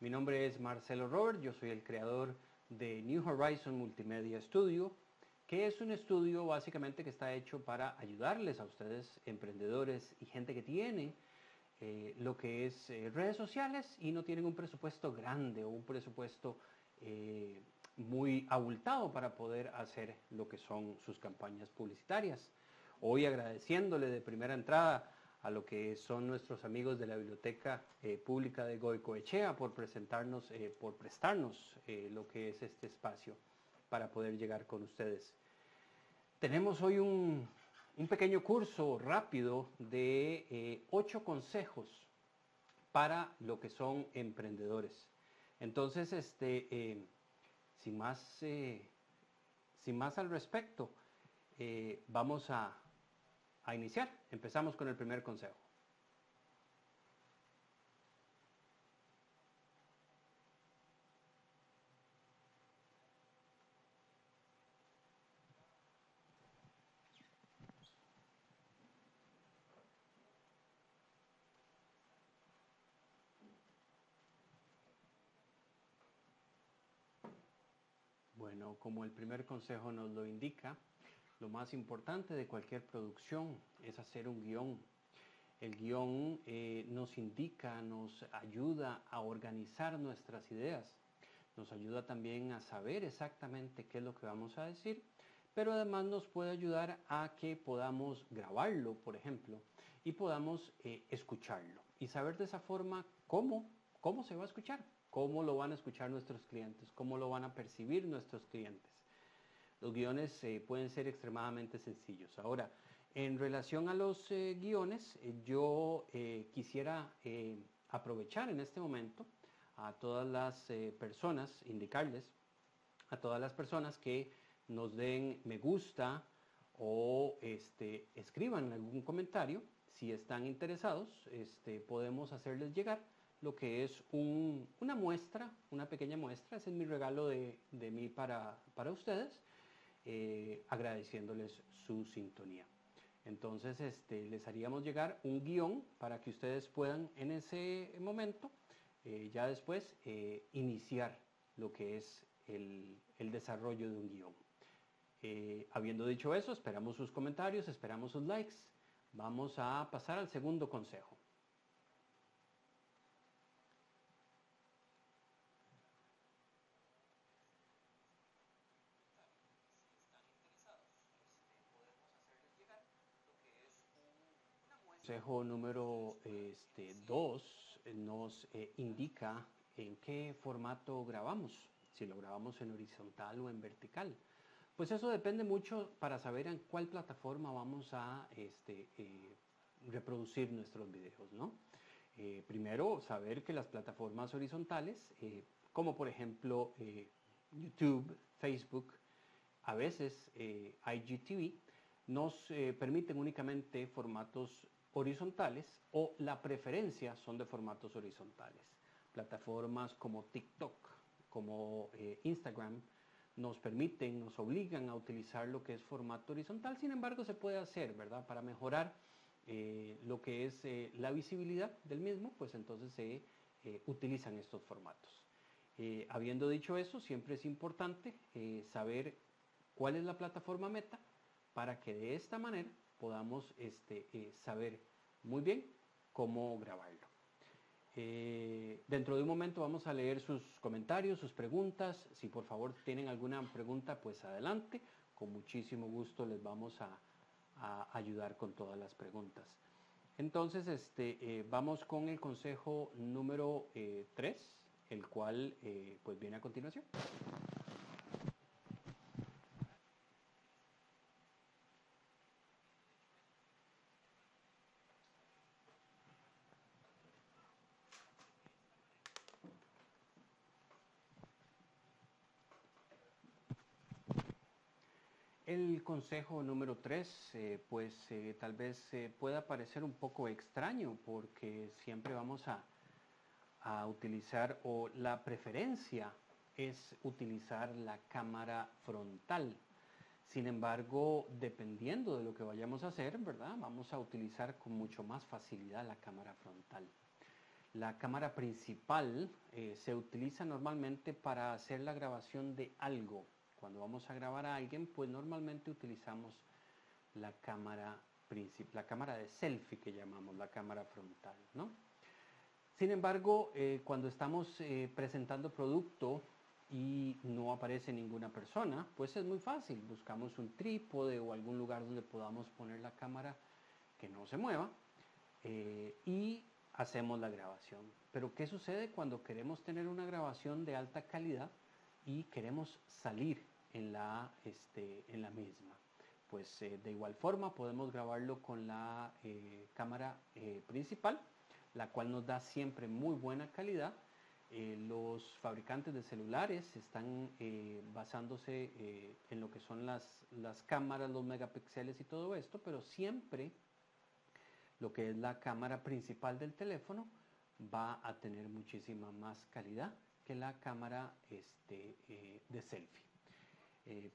Mi nombre es Marcelo Robert, yo soy el creador de New Horizon Multimedia Studio, que es un estudio básicamente que está hecho para ayudarles a ustedes, emprendedores y gente que tiene lo que es redes sociales y no tienen un presupuesto grande o un presupuesto muy abultado para poder hacer lo que son sus campañas publicitarias. Hoy agradeciéndole de primera entrada a lo que son nuestros amigos de la Biblioteca Pública de Goicoechea por prestarnos lo que es este espacio para poder llegar con ustedes. Tenemos hoy un pequeño curso rápido de 8 consejos para lo que son emprendedores. Entonces, sin más al respecto, vamos a iniciar. Empezamos con el primer consejo. Bueno, como el primer consejo nos lo indica, lo más importante de cualquier producción es hacer un guión. El guión nos indica, nos ayuda a organizar nuestras ideas, nos ayuda también a saber exactamente qué es lo que vamos a decir, pero además nos puede ayudar a que podamos grabarlo, por ejemplo, y podamos escucharlo y saber de esa forma cómo se va a escuchar, cómo lo van a escuchar nuestros clientes, cómo lo van a percibir nuestros clientes. Los guiones pueden ser extremadamente sencillos. Ahora, en relación a los guiones, yo quisiera aprovechar en este momento a todas las personas, indicarles a todas las personas que nos den me gusta o escriban algún comentario. Si están interesados, podemos hacerles llegar lo que es una muestra, una pequeña muestra. Ese es mi regalo de mí para ustedes, agradeciéndoles su sintonía. Entonces, les haríamos llegar un guión para que ustedes puedan en ese momento, ya después, iniciar lo que es el desarrollo de un guión. Habiendo dicho eso, esperamos sus comentarios, esperamos sus likes. Vamos a pasar al segundo consejo. Consejo número 2 nos indica en qué formato grabamos, si lo grabamos en horizontal o en vertical. Pues eso depende mucho para saber en cuál plataforma vamos a reproducir nuestros videos, ¿no? Primero, saber que las plataformas horizontales, como por ejemplo YouTube, Facebook, a veces IGTV, nos permiten únicamente formatos horizontales o la preferencia son de formatos horizontales. Plataformas como TikTok, como Instagram, nos permiten, nos obligan a utilizar lo que es formato horizontal. Sin embargo, se puede hacer, ¿verdad? Para mejorar lo que es la visibilidad del mismo, pues entonces se utilizan estos formatos. Habiendo dicho eso, siempre es importante saber cuál es la plataforma meta para que de esta manera podamos saber muy bien cómo grabarlo. Dentro de un momento vamos a leer sus comentarios, sus preguntas. Si por favor tienen alguna pregunta, pues adelante. Con muchísimo gusto les vamos a ayudar con todas las preguntas. Entonces, vamos con el consejo número 3, el cual pues viene a continuación. El consejo número 3, pues tal vez pueda parecer un poco extraño porque siempre vamos a utilizar, o la preferencia es utilizar la cámara frontal. Sin embargo, dependiendo de lo que vayamos a hacer, ¿verdad? Vamos a utilizar con mucho más facilidad la cámara frontal. La cámara principal se utiliza normalmente para hacer la grabación de algo. Cuando vamos a grabar a alguien, pues normalmente utilizamos la cámara de selfie que llamamos, la cámara frontal, ¿no? Sin embargo, cuando estamos presentando producto y no aparece ninguna persona, pues es muy fácil. Buscamos un trípode o algún lugar donde podamos poner la cámara que no se mueva y hacemos la grabación. Pero ¿qué sucede cuando queremos tener una grabación de alta calidad y queremos salir en la misma? Pues de igual forma podemos grabarlo con la cámara principal, la cual nos da siempre muy buena calidad. Los fabricantes de celulares están basándose en lo que son las cámaras, los megapíxeles y todo esto, pero siempre lo que es la cámara principal del teléfono va a tener muchísima más calidad que la cámara de selfie.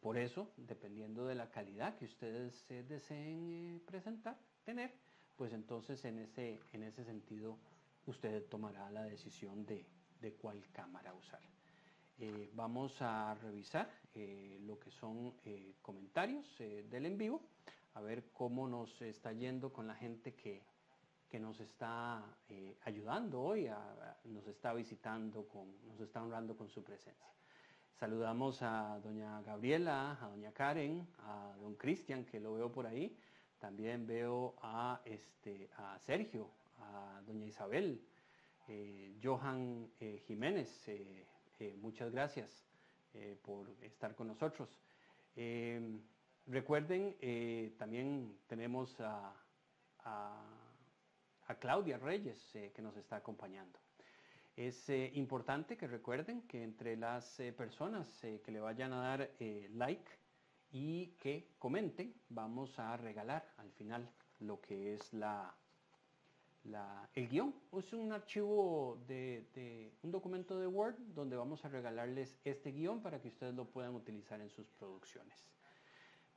Por eso, dependiendo de la calidad que ustedes deseen tener, pues entonces en ese sentido usted tomará la decisión de cuál cámara usar. Vamos a revisar lo que son comentarios del en vivo, a ver cómo nos está yendo con la gente que nos está ayudando hoy, nos está visitando, nos está honrando con su presencia. Saludamos a doña Gabriela, a doña Karen, a don Cristian, que lo veo por ahí. También veo a Sergio, a doña Isabel, Johan Jiménez, muchas gracias por estar con nosotros. Recuerden, también tenemos a Claudia Reyes que nos está acompañando. Es importante que recuerden que entre las personas que le vayan a dar like y que comenten, vamos a regalar al final lo que es el guión. Es un archivo de un documento de Word donde vamos a regalarles este guión para que ustedes lo puedan utilizar en sus producciones.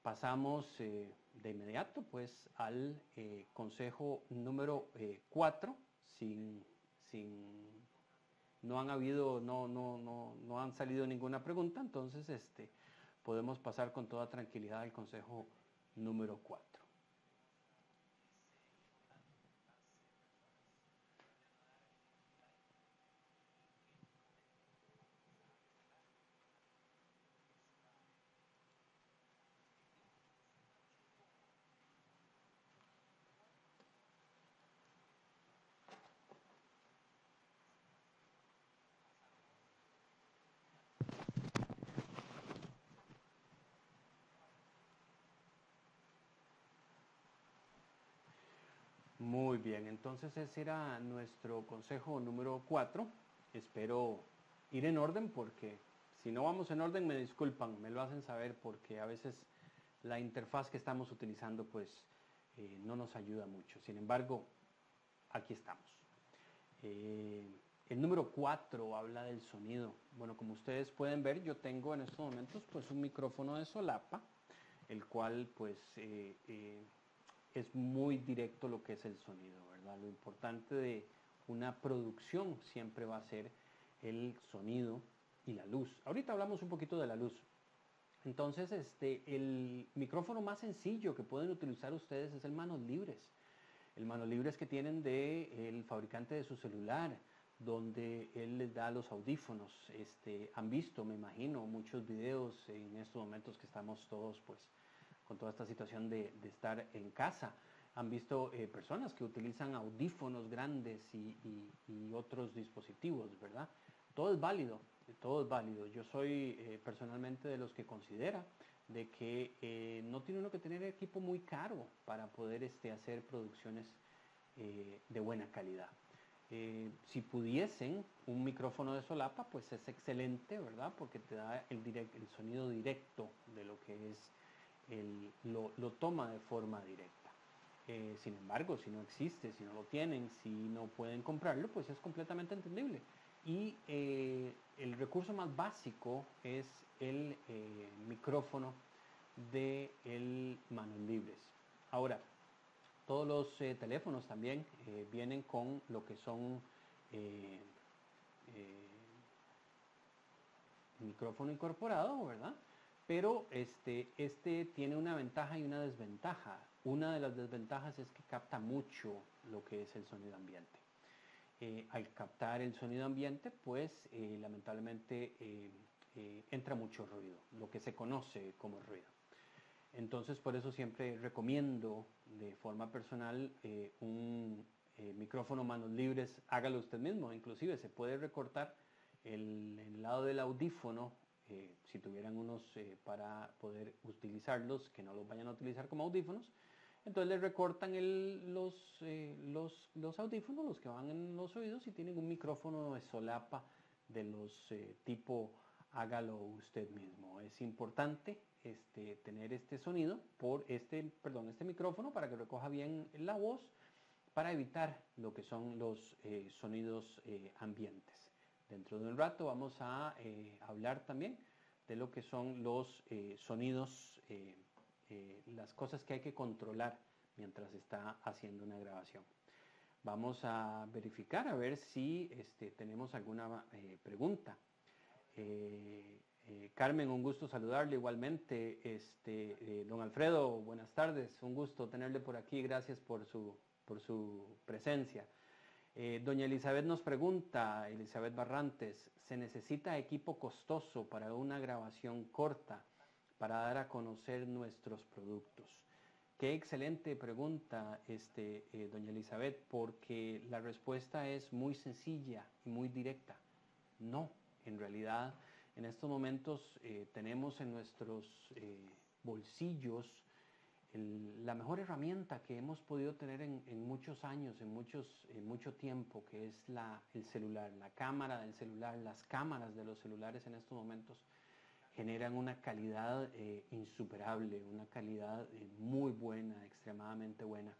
Pasamos de inmediato pues al consejo número 4, no han salido ninguna pregunta, entonces podemos pasar con toda tranquilidad al consejo número 4. Muy bien, entonces ese era nuestro consejo número 4. Espero ir en orden porque si no vamos en orden me disculpan, me lo hacen saber porque a veces la interfaz que estamos utilizando pues no nos ayuda mucho. Sin embargo, aquí estamos. El número 4 habla del sonido. Bueno, como ustedes pueden ver, yo tengo en estos momentos pues un micrófono de solapa, el cual pues es muy directo lo que es el sonido, ¿verdad? Lo importante de una producción siempre va a ser el sonido y la luz. Ahorita hablamos un poquito de la luz. Entonces, el micrófono más sencillo que pueden utilizar ustedes es el manos libres. El manos libres que tienen del fabricante de su celular, donde él les da los audífonos. Han visto, me imagino, muchos videos en estos momentos que estamos todos pues con toda esta situación de estar en casa. Han visto personas que utilizan audífonos grandes y otros dispositivos, ¿verdad? Todo es válido, todo es válido. Yo soy personalmente de los que considera de que no tiene uno que tener equipo muy caro para poder hacer producciones de buena calidad. Si pudiesen un micrófono de solapa, pues es excelente, ¿verdad? Porque te da el sonido directo de lo que es lo toma de forma directa. Sin embargo, si no existe, si no lo tienen, si no pueden comprarlo, pues es completamente entendible. Y el recurso más básico es el micrófono de manos libres. Ahora, todos los teléfonos también vienen con lo que son eh, micrófono incorporado, ¿verdad? Pero este tiene una ventaja y una desventaja. Una de las desventajas es que capta mucho lo que es el sonido ambiente. Al captar el sonido ambiente, pues lamentablemente entra mucho ruido, lo que se conoce como ruido. Entonces, por eso siempre recomiendo de forma personal un micrófono manos libres, hágalo usted mismo. Inclusive se puede recortar el lado del audífono, si tuvieran unos para poder utilizarlos, que no los vayan a utilizar como audífonos. Entonces le recortan los audífonos, los que van en los oídos, y tienen un micrófono de solapa de los tipo hágalo usted mismo. Es importante tener este sonido por este micrófono para que recoja bien la voz, para evitar lo que son los sonidos ambientes. Dentro de un rato vamos a hablar también de lo que son los sonidos, las cosas que hay que controlar mientras está haciendo una grabación. Vamos a verificar a ver si tenemos alguna pregunta. Carmen, un gusto saludarle igualmente. Don Alfredo, buenas tardes, un gusto tenerle por aquí, gracias por su presencia. Doña Elizabeth nos pregunta, Elizabeth Barrantes, ¿se necesita equipo costoso para una grabación corta para dar a conocer nuestros productos? Qué excelente pregunta, doña Elizabeth, porque la respuesta es muy sencilla y muy directa. No, en realidad, en estos momentos tenemos en nuestros bolsillos la mejor herramienta que hemos podido tener en muchos años, en mucho tiempo, que es el celular, la cámara del celular. Las cámaras de los celulares en estos momentos generan una calidad insuperable, una calidad muy buena, extremadamente buena.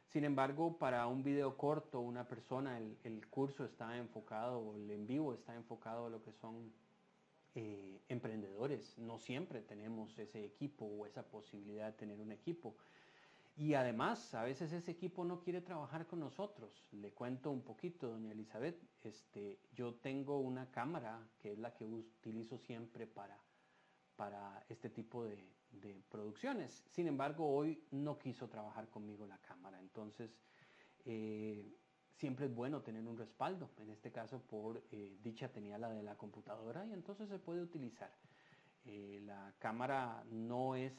Sin embargo, para un video corto, una persona, el curso está enfocado, el en vivo está enfocado a lo que son emprendedores. No siempre tenemos ese equipo o esa posibilidad de tener un equipo. Y además, a veces ese equipo no quiere trabajar con nosotros. Le cuento un poquito, doña Elizabeth. Yo tengo una cámara que es la que utilizo siempre para este tipo de producciones. Sin embargo, hoy no quiso trabajar conmigo la cámara. Entonces, siempre es bueno tener un respaldo. En este caso, por dicha, tenía la de la computadora, y entonces se puede utilizar. La cámara no es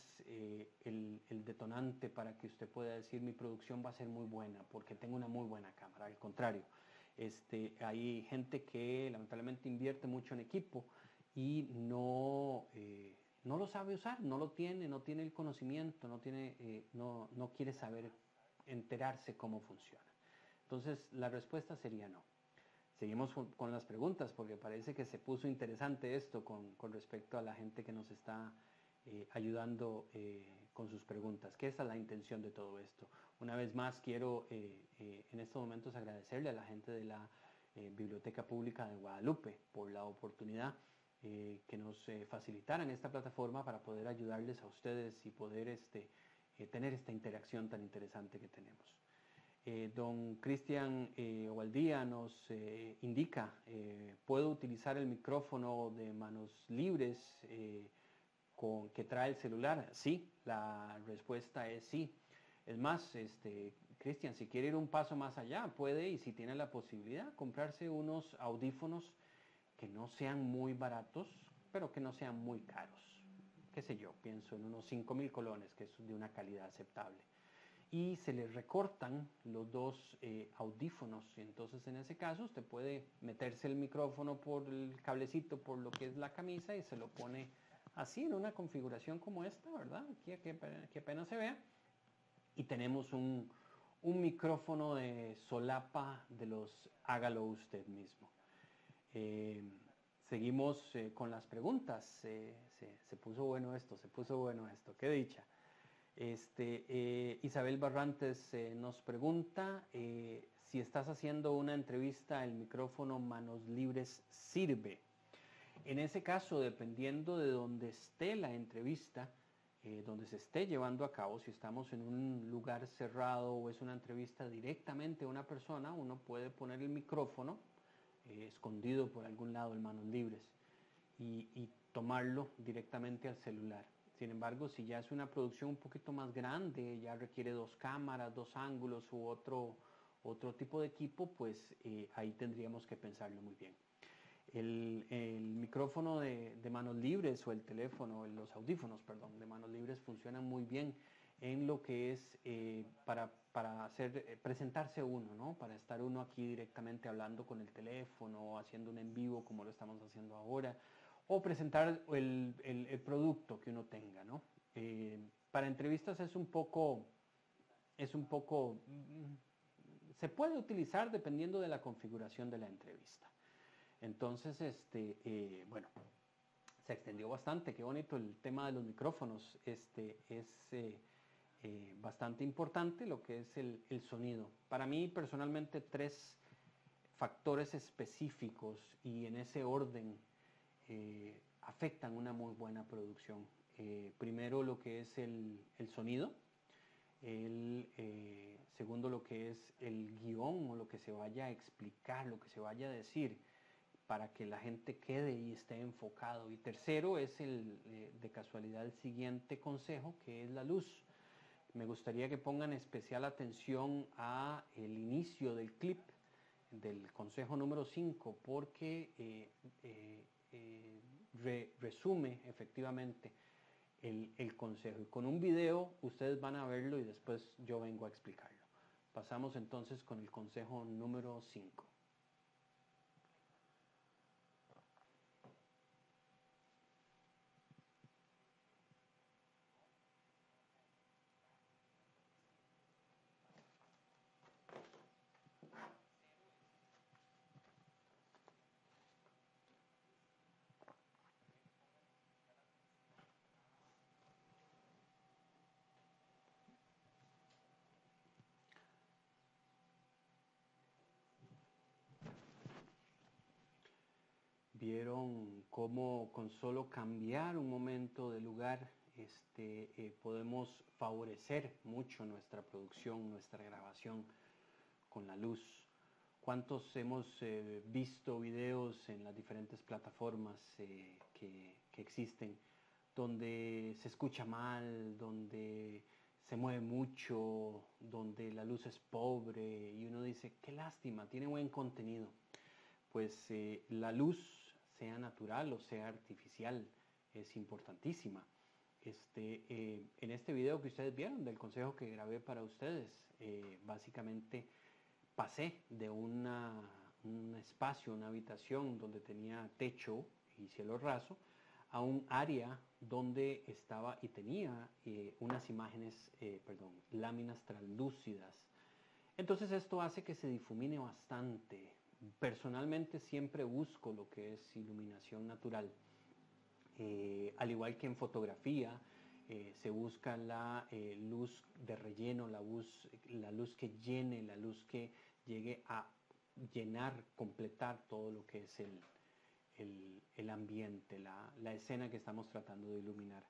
el detonante para que usted pueda decir mi producción va a ser muy buena porque tengo una muy buena cámara. Al contrario, hay gente que lamentablemente invierte mucho en equipo y no lo sabe usar, no tiene el conocimiento, no quiere saber enterarse cómo funciona. Entonces, la respuesta sería no. Seguimos con las preguntas porque parece que se puso interesante esto con respecto a la gente que nos está ayudando con sus preguntas, que esa es la intención de todo esto. Una vez más quiero en estos momentos agradecerle a la gente de la Biblioteca Pública de Guadalupe por la oportunidad que nos facilitaran esta plataforma para poder ayudarles a ustedes y poder tener esta interacción tan interesante que tenemos. Don Cristian Ovaldía nos indica, ¿puedo utilizar el micrófono de manos libres que trae el celular? Sí, la respuesta es sí. Es más, Cristian, si quiere ir un paso más allá, puede, y si tiene la posibilidad, comprarse unos audífonos que no sean muy baratos, pero que no sean muy caros. Qué sé yo, pienso en unos 5,000 colones, que es de una calidad aceptable. Y se le recortan los dos audífonos. Y entonces en ese caso usted puede meterse el micrófono por el cablecito, por lo que es la camisa, y se lo pone así en una configuración como esta, ¿verdad? Aquí que apenas se vea. Y tenemos un micrófono de solapa de los hágalo usted mismo. Seguimos con las preguntas. Se puso bueno esto, qué dicha. Isabel Barrantes nos pregunta si estás haciendo una entrevista, el micrófono manos libres sirve. En ese caso, dependiendo de donde esté la entrevista, donde se esté llevando a cabo. Si estamos en un lugar cerrado o es una entrevista directamente a una persona, uno puede poner el micrófono escondido por algún lado en manos libres y tomarlo directamente al celular. Sin embargo, si ya es una producción un poquito más grande, ya requiere 2 cámaras, 2 ángulos u otro tipo de equipo, pues ahí tendríamos que pensarlo muy bien. El micrófono de manos libres o el teléfono, los audífonos, perdón, de manos libres funcionan muy bien en lo que es para presentarse uno, ¿no? Para estar uno aquí directamente hablando con el teléfono o haciendo un en vivo como lo estamos haciendo ahora, o presentar el producto que uno tenga, ¿no? Para entrevistas se puede utilizar dependiendo de la configuración de la entrevista. Entonces, bueno, se extendió bastante, qué bonito el tema de los micrófonos. Es bastante importante lo que es el sonido. Para mí, personalmente, 3 factores específicos y en ese orden afectan una muy buena producción. Primero, lo que es el sonido. Segundo, lo que es el guión o lo que se vaya a explicar, lo que se vaya a decir, para que la gente quede y esté enfocado. Y tercero es de casualidad el siguiente consejo, que es la luz. Me gustaría que pongan especial atención a el inicio del clip del consejo número 5, porque resume efectivamente el consejo. Y con un video ustedes van a verlo y después yo vengo a explicarlo. Pasamos entonces con el consejo número 5. Vieron cómo con solo cambiar un momento de lugar podemos favorecer mucho nuestra producción, nuestra grabación con la luz. ¿Cuántos hemos visto videos en las diferentes plataformas que existen donde se escucha mal, donde se mueve mucho, donde la luz es pobre y uno dice, qué lástima, tiene buen contenido? Pues la luz, sea natural o sea artificial, es importantísima. En este video que ustedes vieron del consejo que grabé para ustedes, básicamente pasé de un espacio, una habitación donde tenía techo y cielo raso, a un área donde estaba y tenía láminas translúcidas. Entonces esto hace que se difumine bastante. Personalmente siempre busco lo que es iluminación natural. Al igual que en fotografía, se busca la luz de relleno, la luz que llene, la luz que llegue a llenar, completar todo lo que es el ambiente, la escena que estamos tratando de iluminar.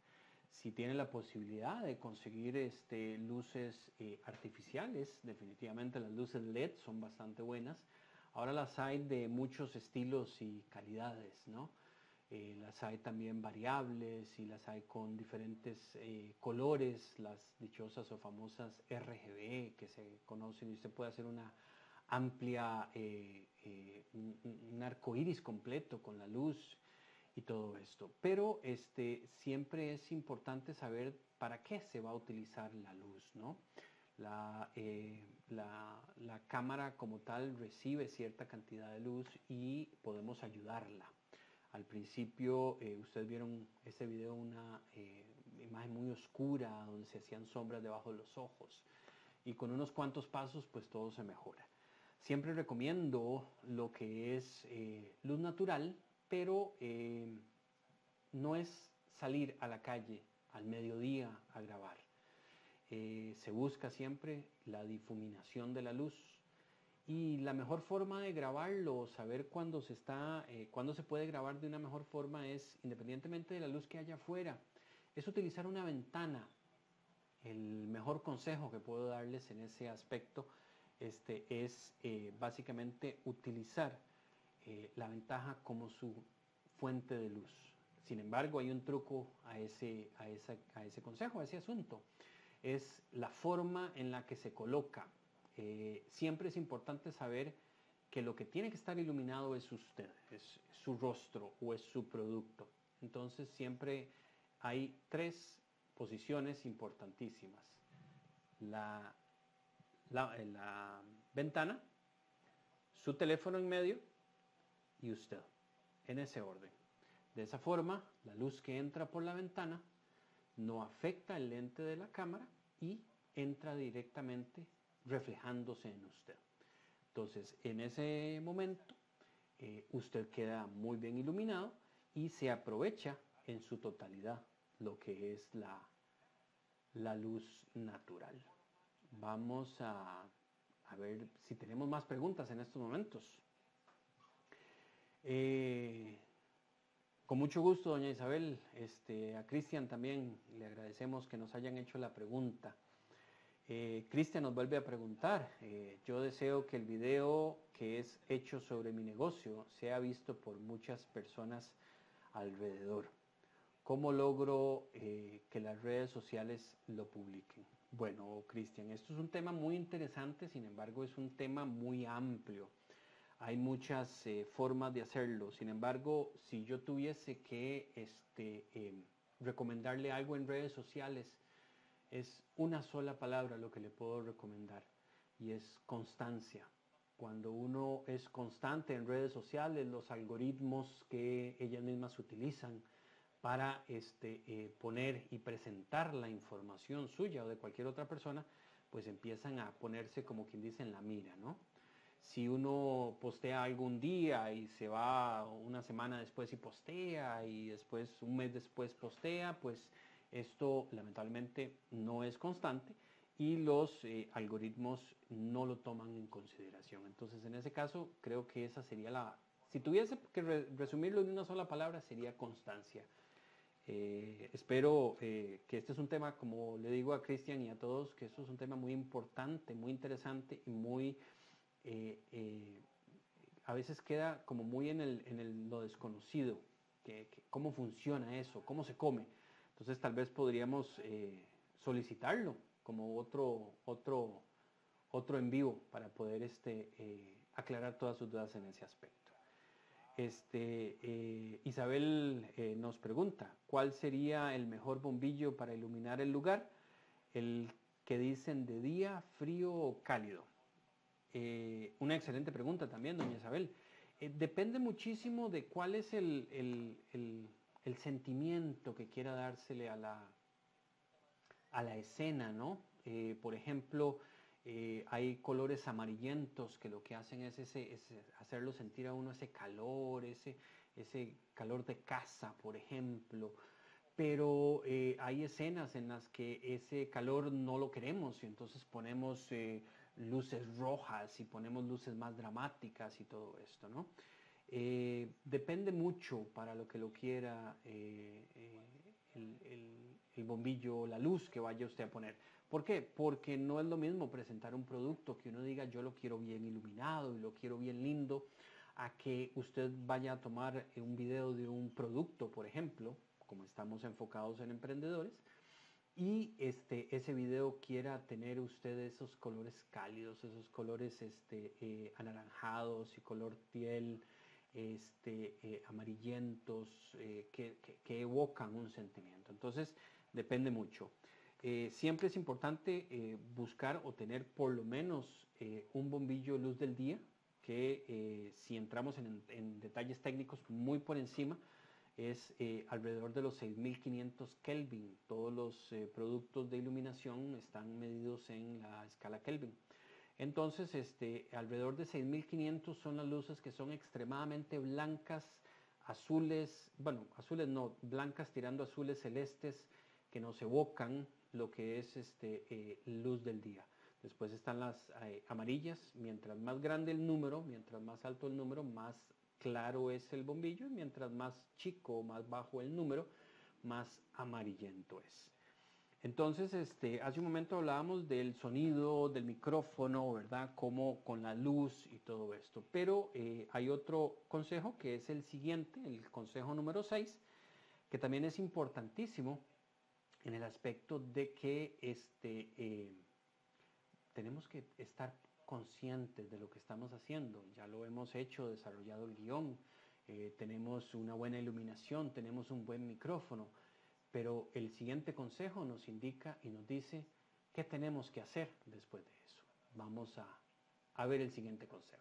Si tienen la posibilidad de conseguir luces artificiales, definitivamente las luces LED son bastante buenas. Ahora las hay de muchos estilos y calidades, ¿no? Las hay también variables y las hay con diferentes colores, las dichosas o famosas RGB que se conocen, y usted puede hacer una amplia, un arco iris completo con la luz y todo esto. Pero siempre es importante saber para qué se va a utilizar la luz, ¿no? La cámara como tal recibe cierta cantidad de luz y podemos ayudarla. Al principio ustedes vieron este video, una imagen muy oscura donde se hacían sombras debajo de los ojos, y con unos cuantos pasos pues todo se mejora. Siempre recomiendo lo que es luz natural, pero no es salir a la calle al mediodía a grabar. Se busca siempre la difuminación de la luz. Y la mejor forma de grabarlo, saber cuándo se puede grabar de una mejor forma, es independientemente de la luz que haya afuera, es utilizar una ventana. El mejor consejo que puedo darles en ese aspecto es básicamente utilizar la ventaja como su fuente de luz. Sin embargo, hay un truco a ese consejo, a ese asunto. Es la forma en la que se coloca. Siempre es importante saber que lo que tiene que estar iluminado es usted, es su rostro o es su producto. Entonces siempre hay 3 posiciones importantísimas. La ventana, su teléfono en medio y usted, en ese orden. De esa forma, la luz que entra por la ventana no afecta el lente de la cámara y entra directamente reflejándose en usted. Entonces, en ese momento, usted queda muy bien iluminado y se aprovecha en su totalidad lo que es la luz natural. Vamos a ver si tenemos más preguntas en estos momentos. Con mucho gusto, doña Isabel. A Cristian también le agradecemos que nos hayan hecho la pregunta. Cristian nos vuelve a preguntar, yo deseo que el video que es hecho sobre mi negocio sea visto por muchas personas alrededor. ¿Cómo logro que las redes sociales lo publiquen? Bueno, Cristian, esto es un tema muy interesante, sin embargo es un tema muy amplio. Hay muchas formas de hacerlo. Sin embargo, si yo tuviese que recomendarle algo en redes sociales, es una sola palabra lo que le puedo recomendar y es constancia. Cuando uno es constante en redes sociales, los algoritmos que ellas mismas utilizan para poner y presentar la información suya o de cualquier otra persona, pues empiezan a ponerse como quien dice en la mira, ¿no? Si uno postea algún día y se va una semana después y postea y después un mes después postea, pues esto lamentablemente no es constante y los algoritmos no lo toman en consideración. Entonces en ese caso creo que esa sería si tuviese que resumirlo en una sola palabra sería constancia. Espero que este es un tema, como le digo a Cristian y a todos, que esto es un tema muy importante, muy interesante y muy a veces queda como muy en lo desconocido, cómo funciona eso, cómo se come. Entonces tal vez podríamos solicitarlo como otro en vivo para poder aclarar todas sus dudas en ese aspecto. Isabel nos pregunta, ¿cuál sería el mejor bombillo para iluminar el lugar? El que dicen de día, frío o cálido. Una excelente pregunta también, doña Isabel. Depende muchísimo de cuál es el sentimiento que quiera dársele a la escena, ¿no? Por ejemplo, hay colores amarillentos que lo que hacen es hacerlo sentir a uno ese calor de casa, por ejemplo. Pero hay escenas en las que ese calor no lo queremos y entonces ponemos luces rojas y ponemos luces más dramáticas y todo esto, ¿no? Depende mucho para lo que lo quiera el bombillo, la luz que vaya usted a poner. ¿Por qué? Porque no es lo mismo presentar un producto que uno diga yo lo quiero bien iluminado y lo quiero bien lindo, a que usted vaya a tomar un video de un producto, por ejemplo, como estamos enfocados en emprendedores, y ese video quiera tener usted esos colores cálidos, esos colores anaranjados y color piel, amarillentos, que evocan un sentimiento. Entonces, depende mucho. Siempre es importante buscar o tener por lo menos un bombillo luz del día, que si entramos en detalles técnicos muy por encima, es alrededor de los 6500 Kelvin. Todos los productos de iluminación están medidos en la escala Kelvin. Entonces, alrededor de 6500 son las luces que son extremadamente blancas, azules, bueno, azules no, blancas tirando azules celestes, que nos evocan lo que es luz del día. Después están las amarillas. Mientras más grande el número, mientras más alto el número, más claro es el bombillo, y mientras más chico o más bajo el número, más amarillento es. Entonces, hace un momento hablábamos del sonido, del micrófono, ¿verdad? Como con la luz y todo esto. Pero hay otro consejo que es el siguiente, el consejo número 6, que también es importantísimo en el aspecto de que tenemos que estar conscientes de lo que estamos haciendo. Ya lo hemos hecho, desarrollado el guión, tenemos una buena iluminación, tenemos un buen micrófono, pero el siguiente consejo nos indica y nos dice qué tenemos que hacer después de eso. Vamos a ver el siguiente consejo.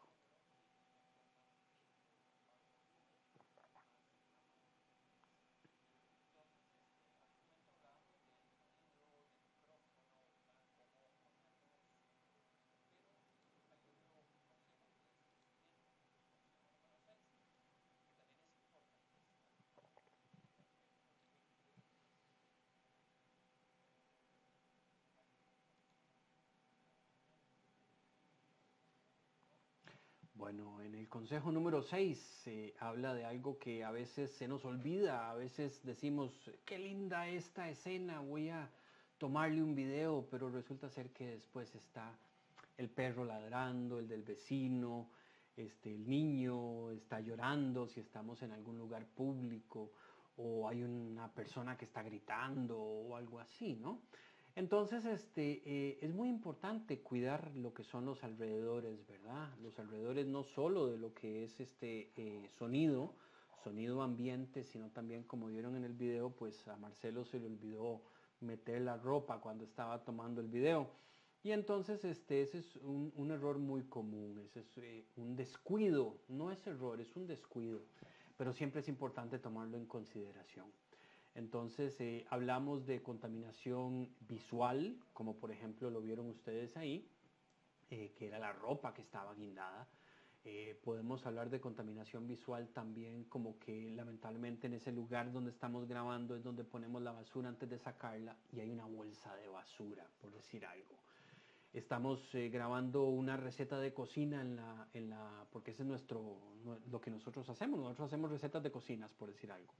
Bueno, en el consejo número 6 se habla de algo que a veces se nos olvida, a veces decimos, qué linda esta escena, voy a tomarle un video, pero resulta ser que después está el perro ladrando, el del vecino, el niño está llorando si estamos en algún lugar público, o hay una persona que está gritando o algo así, ¿no? Entonces, es muy importante cuidar lo que son los alrededores, ¿verdad? Los alrededores no solo de lo que es sonido, sonido ambiente, sino también, como vieron en el video, pues a Marcelo se le olvidó meter la ropa cuando estaba tomando el video. Y entonces ese es un error muy común, ese es un descuido, no es error, es un descuido, pero siempre es importante tomarlo en consideración. Entonces hablamos de contaminación visual, como por ejemplo lo vieron ustedes ahí, que era la ropa que estaba guindada. Podemos hablar de contaminación visual también, como que lamentablemente en ese lugar donde estamos grabando es donde ponemos la basura antes de sacarla y hay una bolsa de basura, por decir algo. Estamos grabando una receta de cocina porque ese es lo que nosotros hacemos recetas de cocinas, por decir algo.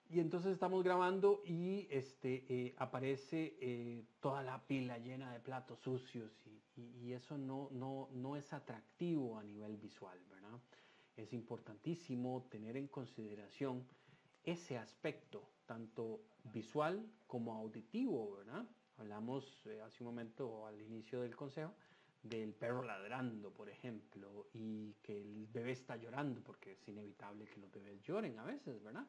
Y entonces estamos grabando y aparece toda la pila llena de platos sucios y eso no es atractivo a nivel visual, ¿verdad? Es importantísimo tener en consideración ese aspecto, tanto visual como auditivo, ¿verdad? Hablamos hace un momento al inicio del consejo del perro ladrando, por ejemplo, y que el bebé está llorando, porque es inevitable que los bebés lloren a veces, ¿verdad?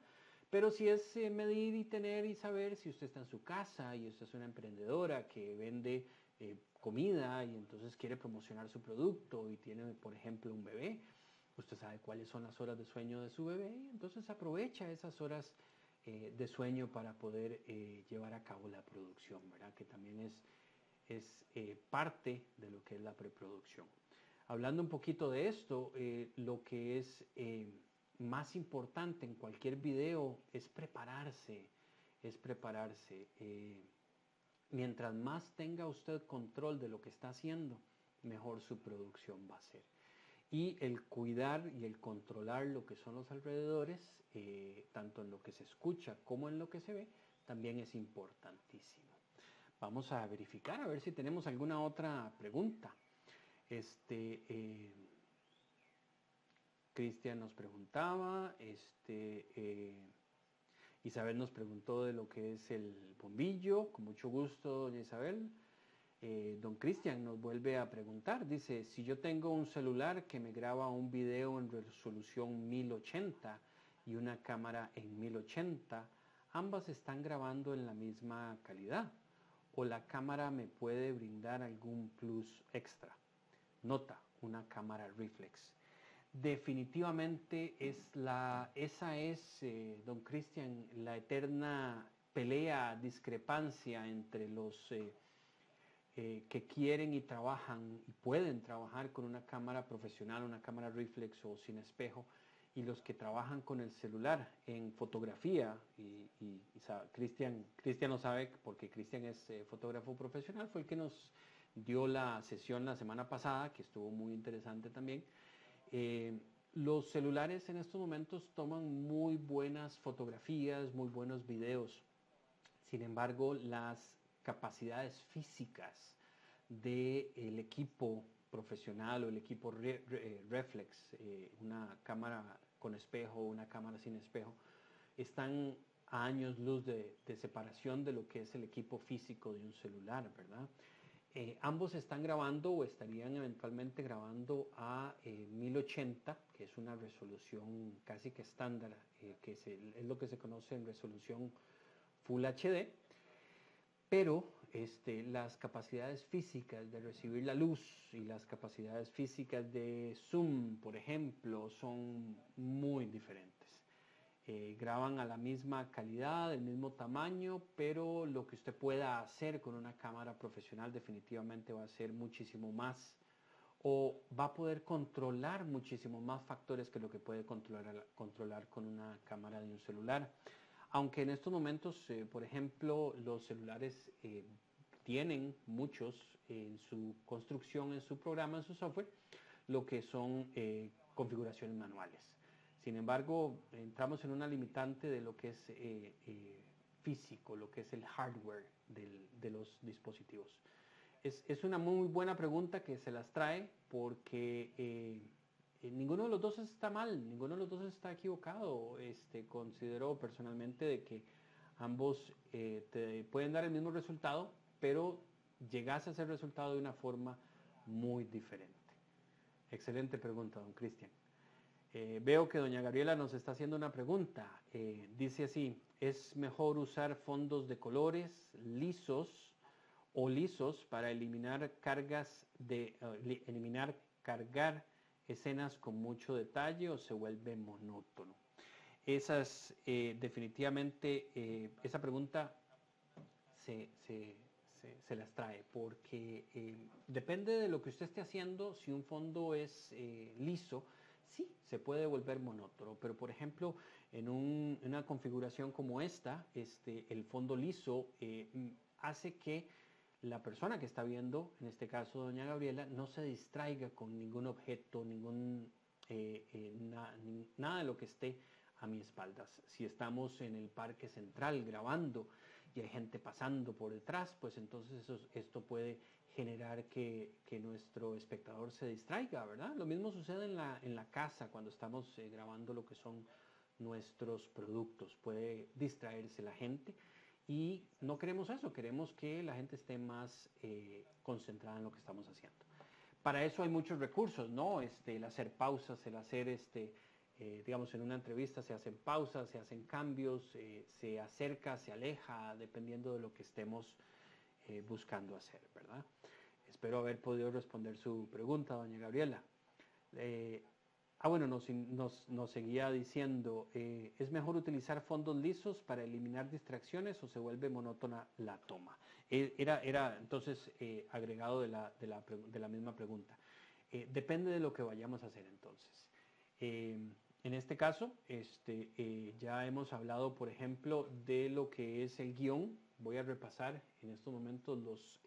Pero si es medir y tener y saber si usted está en su casa y usted es una emprendedora que vende comida y entonces quiere promocionar su producto y tiene, por ejemplo, un bebé, usted sabe cuáles son las horas de sueño de su bebé y entonces aprovecha esas horas de sueño para poder llevar a cabo la producción, ¿verdad? Que también es parte de lo que es la preproducción. Hablando un poquito de esto, lo que es más importante en cualquier video es prepararse, es prepararse. Mientras más tenga usted control de lo que está haciendo, mejor su producción va a ser. Y el cuidar y el controlar lo que son los alrededores, tanto en lo que se escucha como en lo que se ve, también es importantísimo. Vamos a verificar a ver si tenemos alguna otra pregunta. Cristian nos preguntaba, Isabel nos preguntó de lo que es el bombillo, con mucho gusto, doña Isabel. Don Cristian nos vuelve a preguntar, dice, si yo tengo un celular que me graba un video en resolución 1080 y una cámara en 1080, ambas están grabando en la misma calidad, o la cámara me puede brindar algún plus extra. Nota, una cámara reflex. Definitivamente esa es, don Cristian, la eterna pelea, discrepancia entre los que quieren y trabajan y pueden trabajar con una cámara profesional, una cámara reflex o sin espejo, y los que trabajan con el celular en fotografía. Cristian lo sabe porque Cristian es fotógrafo profesional, fue el que nos dio la sesión la semana pasada, que estuvo muy interesante también. Los celulares en estos momentos toman muy buenas fotografías, muy buenos videos. Sin embargo, las capacidades físicas del equipo profesional o el equipo reflex, una cámara con espejo, una cámara sin espejo, están a años luz de separación de lo que es el equipo físico de un celular, ¿verdad? Ambos están grabando o estarían eventualmente grabando a 1080, que es una resolución casi que estándar, que es lo que se conoce en resolución Full HD, pero las capacidades físicas de recibir la luz y las capacidades físicas de zoom, por ejemplo, son muy diferentes. Graban a la misma calidad, el mismo tamaño, pero lo que usted pueda hacer con una cámara profesional definitivamente va a ser muchísimo más, o va a poder controlar muchísimo más factores que lo que puede controlar con una cámara de un celular. Aunque en estos momentos, por ejemplo, los celulares tienen muchos en su construcción, en su programa, en su software, lo que son configuraciones manuales. Sin embargo, entramos en una limitante de lo que es físico, lo que es el hardware de los dispositivos. Es una muy buena pregunta que se las trae porque ninguno de los dos está mal, ninguno de los dos está equivocado. Considero personalmente de que ambos te pueden dar el mismo resultado, pero llegas a ese resultado de una forma muy diferente. Excelente pregunta, don Cristian. Veo que doña Gabriela nos está haciendo una pregunta. Dice así, ¿es mejor usar fondos de colores lisos o lisos para eliminar cargar escenas con mucho detalle o se vuelve monótono? Definitivamente, esa pregunta se las trae porque depende de lo que usted esté haciendo. Si un fondo es liso, sí, se puede volver monótono, pero por ejemplo, en una configuración como esta, el fondo liso hace que la persona que está viendo, en este caso doña Gabriela, no se distraiga con ningún objeto, nada de lo que esté a mis espaldas. Si estamos en el Parque Central grabando y hay gente pasando por detrás, pues entonces esto puede generar que nuestro espectador se distraiga, ¿verdad? Lo mismo sucede en la casa cuando estamos grabando lo que son nuestros productos. Puede distraerse la gente y no queremos eso, queremos que la gente esté más concentrada en lo que estamos haciendo. Para eso hay muchos recursos, ¿no? El hacer pausas, el hacer, digamos, en una entrevista se hacen pausas, se hacen cambios, se acerca, se aleja, dependiendo de lo que estemos buscando hacer, ¿verdad? Espero haber podido responder su pregunta, doña Gabriela. Bueno, nos seguía diciendo, ¿es mejor utilizar fondos lisos para eliminar distracciones o se vuelve monótona la toma? Era entonces agregado de la misma pregunta. Depende de lo que vayamos a hacer entonces. En este caso, ya hemos hablado, por ejemplo, de lo que es el guión. Voy a repasar en estos momentos los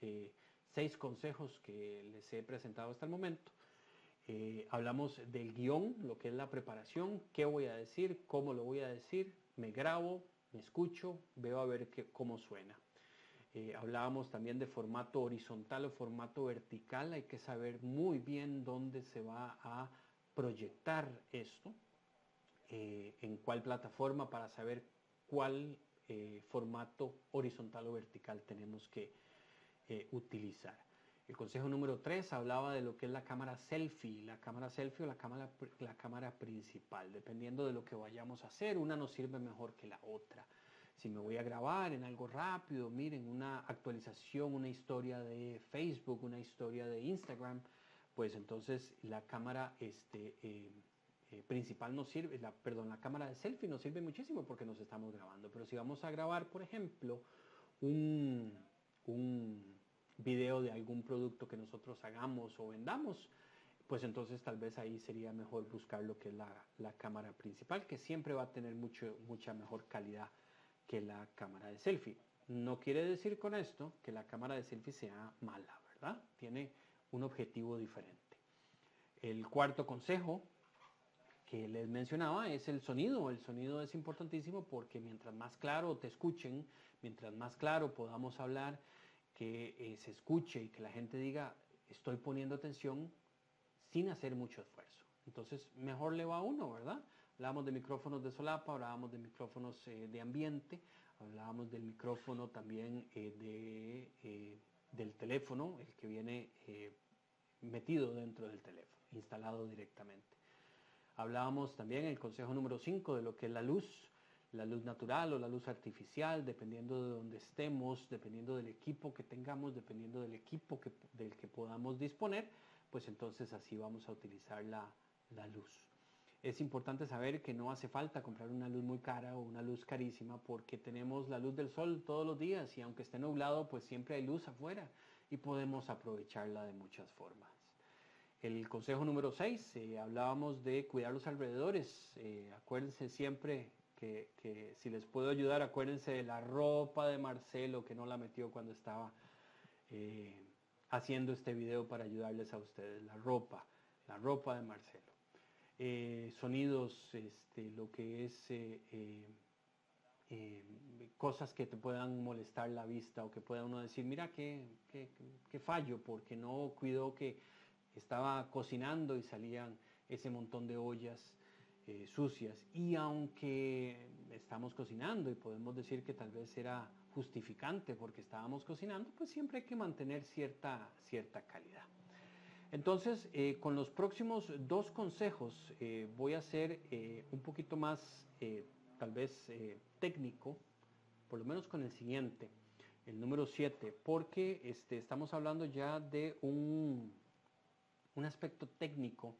6 consejos que les he presentado hasta el momento. Hablamos del guión, lo que es la preparación, qué voy a decir, cómo lo voy a decir, me grabo, me escucho, veo a ver cómo suena. Hablábamos también de formato horizontal o formato vertical, hay que saber muy bien dónde se va a proyectar esto, en cuál plataforma para saber cuál formato horizontal o vertical tenemos que utilizar. El consejo número 3 hablaba de lo que es la cámara selfie o la cámara principal. Dependiendo de lo que vayamos a hacer, una nos sirve mejor que la otra. Si me voy a grabar en algo rápido, miren, una actualización, una historia de Facebook, una historia de Instagram, pues entonces la cámara principal nos sirve, la cámara de selfie nos sirve muchísimo porque nos estamos grabando. Pero si vamos a grabar, por ejemplo, un video de algún producto que nosotros hagamos o vendamos, pues entonces tal vez ahí sería mejor buscar lo que es la cámara principal, que siempre va a tener mucha mejor calidad que la cámara de selfie. No quiere decir con esto que la cámara de selfie sea mala, ¿verdad? Tiene un objetivo diferente. El cuarto consejo que les mencionaba es el sonido. El sonido es importantísimo porque mientras más claro te escuchen, mientras más claro podamos hablar, que se escuche y que la gente diga, estoy poniendo atención sin hacer mucho esfuerzo. Entonces, mejor le va a uno, ¿verdad? Hablábamos de micrófonos de solapa, hablábamos de micrófonos de ambiente, hablábamos del micrófono también del teléfono, el que viene metido dentro del teléfono, instalado directamente. Hablábamos también en el consejo número 5 de lo que es la luz natural o la luz artificial, dependiendo de donde estemos, dependiendo del equipo que tengamos, dependiendo del equipo del que podamos disponer, pues entonces así vamos a utilizar la luz. Es importante saber que no hace falta comprar una luz muy cara o una luz carísima porque tenemos la luz del sol todos los días y aunque esté nublado, pues siempre hay luz afuera y podemos aprovecharla de muchas formas. El consejo número 6, hablábamos de cuidar los alrededores. Acuérdense siempre que si les puedo ayudar, acuérdense de la ropa de Marcelo que no la metió cuando estaba haciendo este video para ayudarles a ustedes. La ropa de Marcelo. Sonidos, lo que es cosas que te puedan molestar la vista o que pueda uno decir, mira que fallo porque no cuidó que estaba cocinando y salían ese montón de ollas sucias. Y aunque estamos cocinando y podemos decir que tal vez era justificante porque estábamos cocinando, pues siempre hay que mantener cierta calidad. Entonces, con los próximos 2 consejos voy a ser un poquito más, tal vez, técnico, por lo menos con el siguiente, el número 7, porque estamos hablando ya de un aspecto técnico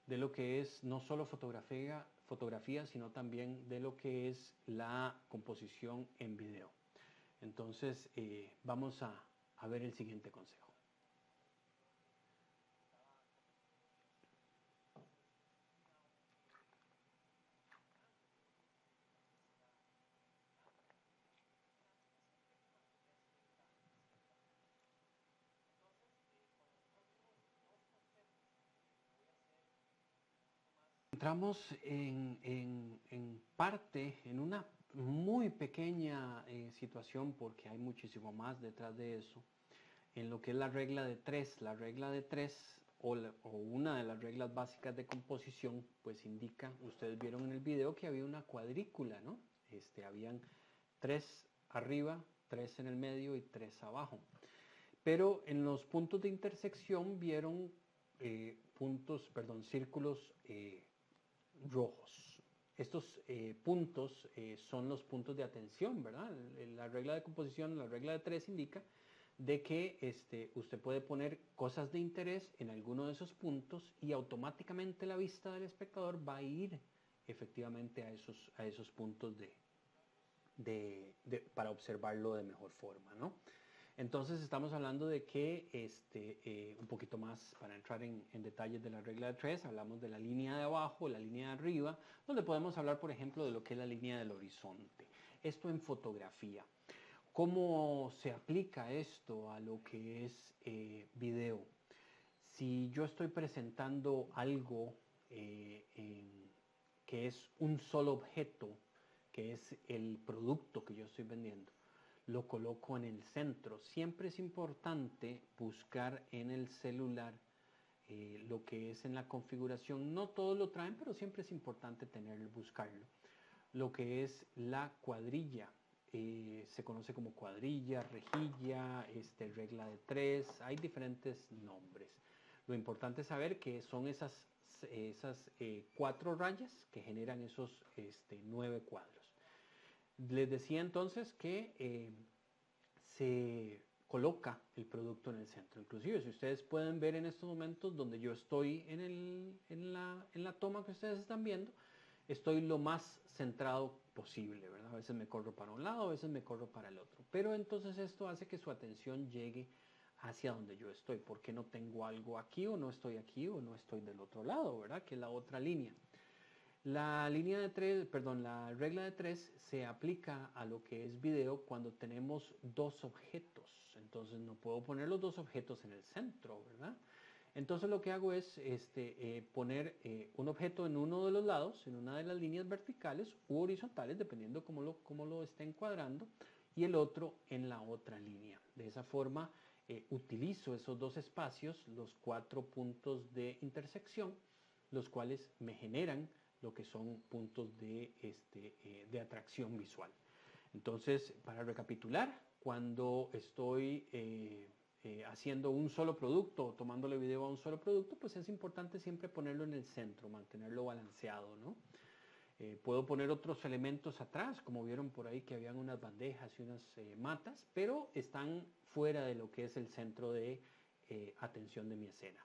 de lo que es no solo fotografía, sino también de lo que es la composición en video. Entonces, vamos a ver el siguiente consejo. Entramos en parte, en una muy pequeña situación, porque hay muchísimo más detrás de eso, en lo que es la regla de 3. La regla de 3 o una de las reglas básicas de composición, pues indica, ustedes vieron en el video que había una cuadrícula, ¿no? Habían 3 arriba, 3 en el medio y 3 abajo. Pero en los puntos de intersección vieron círculos rojos. Estos puntos son los puntos de atención, ¿verdad? La regla de composición, la regla de 3 indica de que usted puede poner cosas de interés en alguno de esos puntos y automáticamente la vista del espectador va a ir efectivamente a esos puntos para observarlo de mejor forma, ¿no? Entonces estamos hablando de que un poquito más para entrar en detalles de la regla de 3, hablamos de la línea de abajo, la línea de arriba, donde podemos hablar, por ejemplo, de lo que es la línea del horizonte. Esto en fotografía. ¿Cómo se aplica esto a lo que es video? Si yo estoy presentando algo que es un solo objeto, que es el producto que yo estoy vendiendo, lo coloco en el centro. Siempre es importante buscar en el celular lo que es en la configuración. No todos lo traen, pero siempre es importante buscarlo. Lo que es la cuadrilla. Se conoce como cuadrilla, rejilla, regla de 3. Hay diferentes nombres. Lo importante es saber que son esas 4 rayas que generan esos 9 cuadros. Les decía entonces que se coloca el producto en el centro. Inclusive, si ustedes pueden ver en estos momentos donde yo estoy en la toma que ustedes están viendo, estoy lo más centrado posible, ¿verdad? A veces me corro para un lado, a veces me corro para el otro. Pero entonces esto hace que su atención llegue hacia donde yo estoy, porque no tengo algo aquí o no estoy aquí o no estoy del otro lado, ¿verdad? Que es la otra línea. La regla de 3 se aplica a lo que es video cuando tenemos 2 objetos. Entonces no puedo poner los 2 objetos en el centro, ¿verdad? Entonces lo que hago es poner un objeto en uno de los lados, en una de las líneas verticales u horizontales, dependiendo cómo lo esté encuadrando, y el otro en la otra línea. De esa forma utilizo esos dos espacios, los 4 puntos de intersección, los cuales me generan lo que son puntos de atracción visual. Entonces, para recapitular, cuando estoy haciendo un solo producto o tomándole video a un solo producto, pues es importante siempre ponerlo en el centro, mantenerlo balanceado, ¿no? Puedo poner otros elementos atrás, como vieron por ahí que habían unas bandejas y unas matas, pero están fuera de lo que es el centro de atención de mi escena.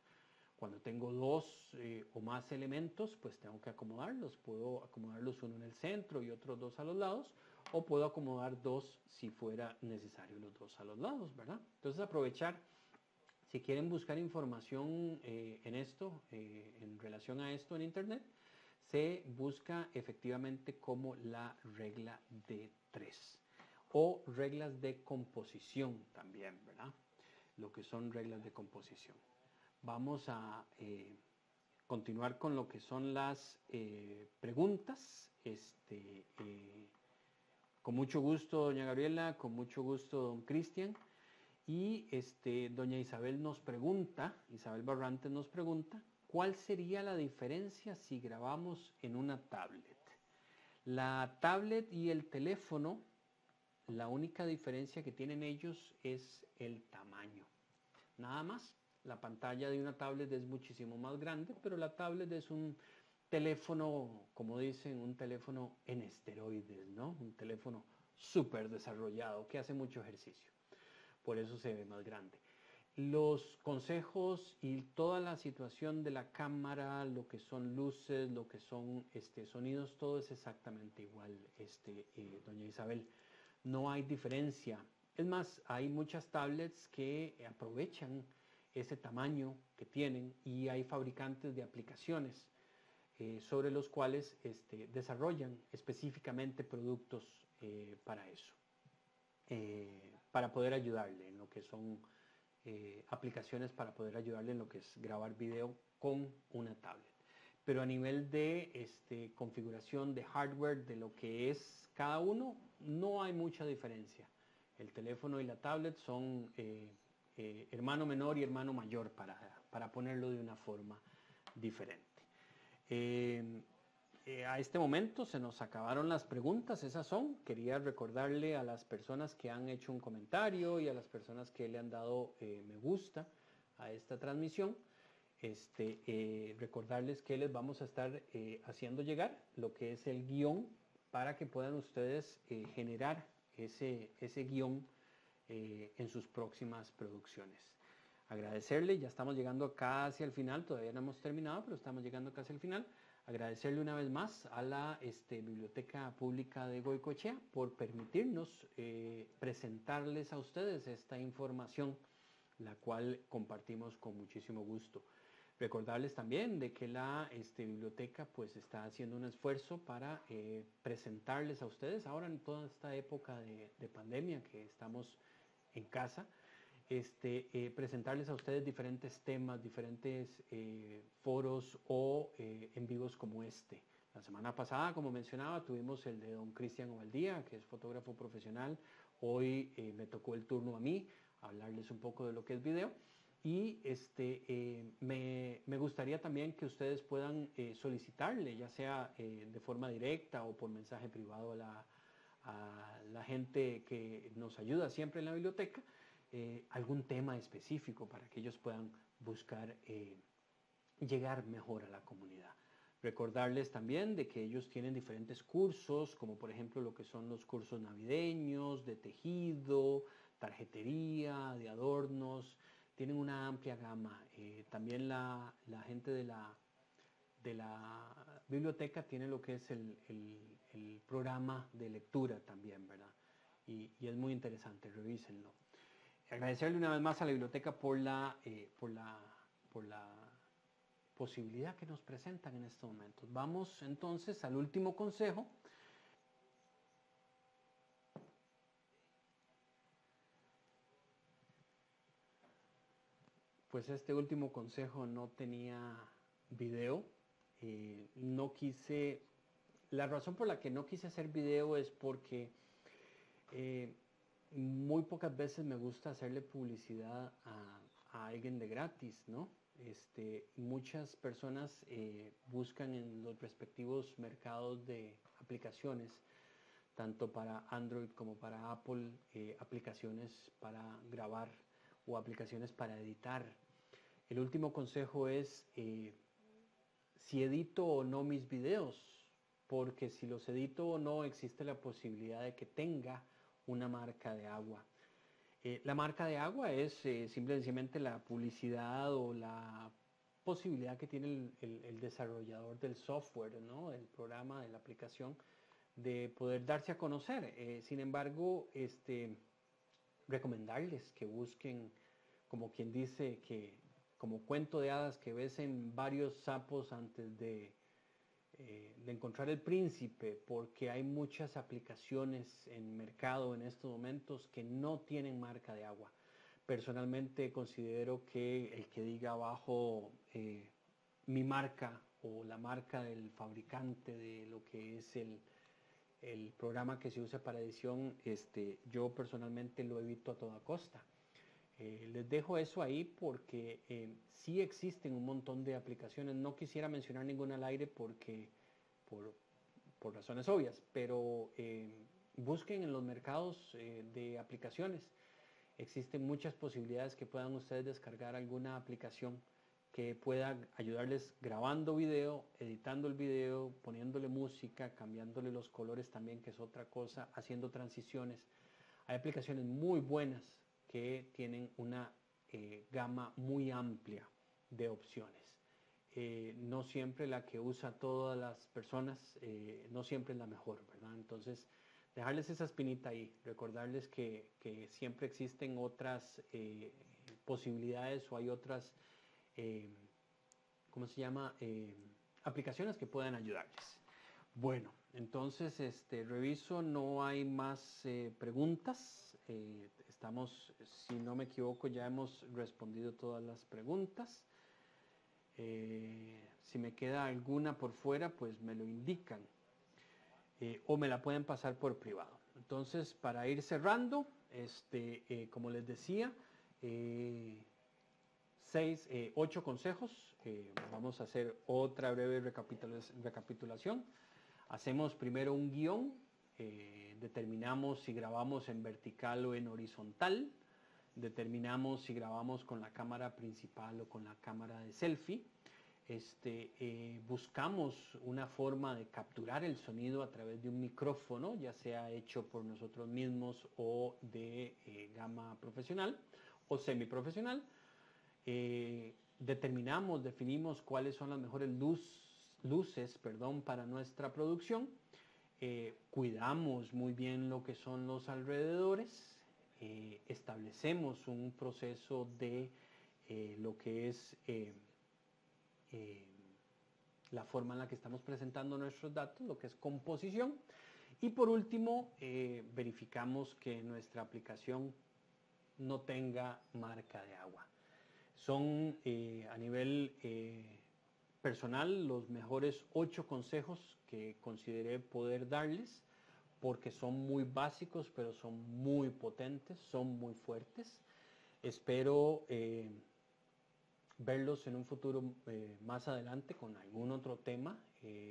Cuando tengo dos o más elementos, pues tengo que acomodarlos. Puedo acomodarlos uno en el centro y otros dos a los lados, o puedo acomodar dos si fuera necesario los dos a los lados, ¿verdad? Entonces aprovechar, si quieren buscar información en esto, en relación a esto en internet, se busca efectivamente como la regla de 3 o reglas de composición también, ¿verdad? Lo que son reglas de composición. Vamos a continuar con lo que son las preguntas. Con mucho gusto, doña Gabriela, con mucho gusto, don Cristian. Y doña Isabel nos pregunta, Isabel Barrantes nos pregunta, ¿cuál sería la diferencia si grabamos en una tablet? La tablet y el teléfono, la única diferencia que tienen ellos es el tamaño. Nada más. La pantalla de una tablet es muchísimo más grande, pero la tablet es un teléfono, como dicen, un teléfono en esteroides, ¿no? Un teléfono súper desarrollado que hace mucho ejercicio. Por eso se ve más grande. Los consejos y toda la situación de la cámara, lo que son luces, lo que son sonidos, todo es exactamente igual, doña Isabel. No hay diferencia. Es más, hay muchas tablets que aprovechan ese tamaño que tienen y hay fabricantes de aplicaciones sobre los cuales desarrollan específicamente productos para eso, para poder ayudarle en lo que son aplicaciones para poder ayudarle en lo que es grabar video con una tablet. Pero a nivel de configuración de hardware, de lo que es cada uno, no hay mucha diferencia. El teléfono y la tablet son hermano menor y hermano mayor, para ponerlo de una forma diferente. A este momento se nos acabaron las preguntas, esas son. Quería recordarle a las personas que han hecho un comentario y a las personas que le han dado me gusta a esta transmisión, recordarles que les vamos a estar haciendo llegar lo que es el guión para que puedan ustedes generar ese guión en sus próximas producciones. Agradecerle, ya estamos llegando casi al final, todavía no hemos terminado, pero estamos llegando casi al final. Agradecerle una vez más a la Biblioteca Pública de Goicoechea por permitirnos presentarles a ustedes esta información, la cual compartimos con muchísimo gusto. Recordarles también de que la biblioteca pues está haciendo un esfuerzo para presentarles a ustedes ahora en toda esta época de pandemia que estamos en casa, presentarles a ustedes diferentes temas, diferentes foros o en vivos como este. La semana pasada, como mencionaba, tuvimos el de don Cristian Ovaldía, que es fotógrafo profesional. Hoy me tocó el turno a mí, hablarles un poco de lo que es video. Y me gustaría también que ustedes puedan solicitarle, ya sea de forma directa o por mensaje privado a la gente que nos ayuda siempre en la biblioteca, algún tema específico para que ellos puedan buscar llegar mejor a la comunidad. Recordarles también de que ellos tienen diferentes cursos, como por ejemplo lo que son los cursos navideños, de tejido, tarjetería, de adornos. Tienen una amplia gama. También la gente de la biblioteca tiene lo que es el programa de lectura también, ¿verdad? Y es muy interesante, revísenlo. Agradecerle una vez más a la biblioteca por la posibilidad que nos presentan en estos momentos. Vamos entonces al último consejo. Pues este último consejo no tenía video. No quise, la razón por la que no quise hacer video es porque eh, muy pocas veces me gusta hacerle publicidad a alguien de gratis, ¿no? Muchas personas buscan en los respectivos mercados de aplicaciones, tanto para Android como para Apple, aplicaciones para grabar o aplicaciones para editar. El último consejo es si edito o no mis videos, porque si los edito o no existe la posibilidad de que tenga una marca de agua. La marca de agua es simplemente la publicidad o la posibilidad que tiene el desarrollador del software, ¿no? El programa, de la aplicación, de poder darse a conocer. Sin embargo, recomendarles que busquen, como quien dice, que como cuento de hadas, que besen varios sapos antes de encontrar el príncipe, porque hay muchas aplicaciones en mercado en estos momentos que no tienen marca de agua. Personalmente considero que el que diga abajo mi marca o la marca del fabricante de lo que es el programa que se usa para edición, yo personalmente lo evito a toda costa. Les dejo eso ahí porque sí existen un montón de aplicaciones. No quisiera mencionar ninguna al aire porque por, por razones obvias, pero busquen en los mercados de aplicaciones. Existen muchas posibilidades que puedan ustedes descargar alguna aplicación que pueda ayudarles grabando video, editando el video, poniéndole música, cambiándole los colores también, que es otra cosa, haciendo transiciones. Hay aplicaciones muy buenas que tienen una gama muy amplia de opciones. No siempre la que usa todas las personas, no siempre es la mejor, ¿verdad? Entonces, dejarles esa espinita ahí, recordarles que siempre existen otras posibilidades o hay otras, ¿cómo se llama? Aplicaciones que puedan ayudarles. Bueno, entonces reviso, no hay más preguntas. Estamos, si no me equivoco, ya hemos respondido todas las preguntas. Si me queda alguna por fuera, pues me lo indican. O me la pueden pasar por privado. Entonces, para ir cerrando, como les decía, 8 consejos. Vamos a hacer otra breve recapitulación. Hacemos primero un guión, determinamos si grabamos en vertical o en horizontal, determinamos si grabamos con la cámara principal o con la cámara de selfie. Buscamos una forma de capturar el sonido a través de un micrófono, ya sea hecho por nosotros mismos o de gama profesional o semiprofesional. Definimos cuáles son las mejores luces para nuestra producción. Cuidamos muy bien lo que son los alrededores. Establecemos un proceso de lo que es la forma en la que estamos presentando nuestros datos, lo que es composición. Y por último, verificamos que nuestra aplicación no tenga marca de agua. Son a nivel personal los mejores 8 consejos que consideré poder darles, porque son muy básicos, pero son muy potentes, son muy fuertes. Espero verlos en un futuro más adelante con algún otro tema.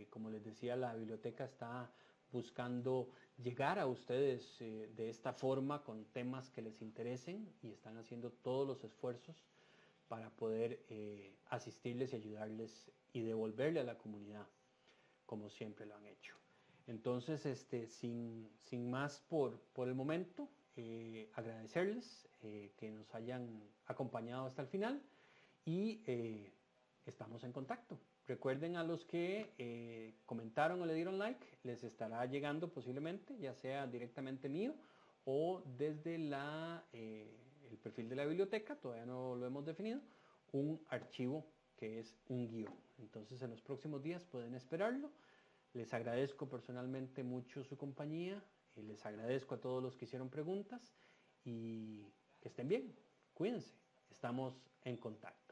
Como les decía, la biblioteca está buscando llegar a ustedes de esta forma con temas que les interesen y están haciendo todos los esfuerzos para poder asistirles y ayudarles y devolverle a la comunidad como siempre lo han hecho. Entonces, sin más por el momento, agradecerles que nos hayan acompañado hasta el final y estamos en contacto. Recuerden, a los que comentaron o le dieron like, les estará llegando posiblemente, ya sea directamente mío o desde el perfil de la biblioteca, todavía no lo hemos definido, un archivo que es un guión. Entonces en los próximos días pueden esperarlo. Les agradezco personalmente mucho su compañía, les agradezco a todos los que hicieron preguntas y que estén bien, cuídense. Estamos en contacto.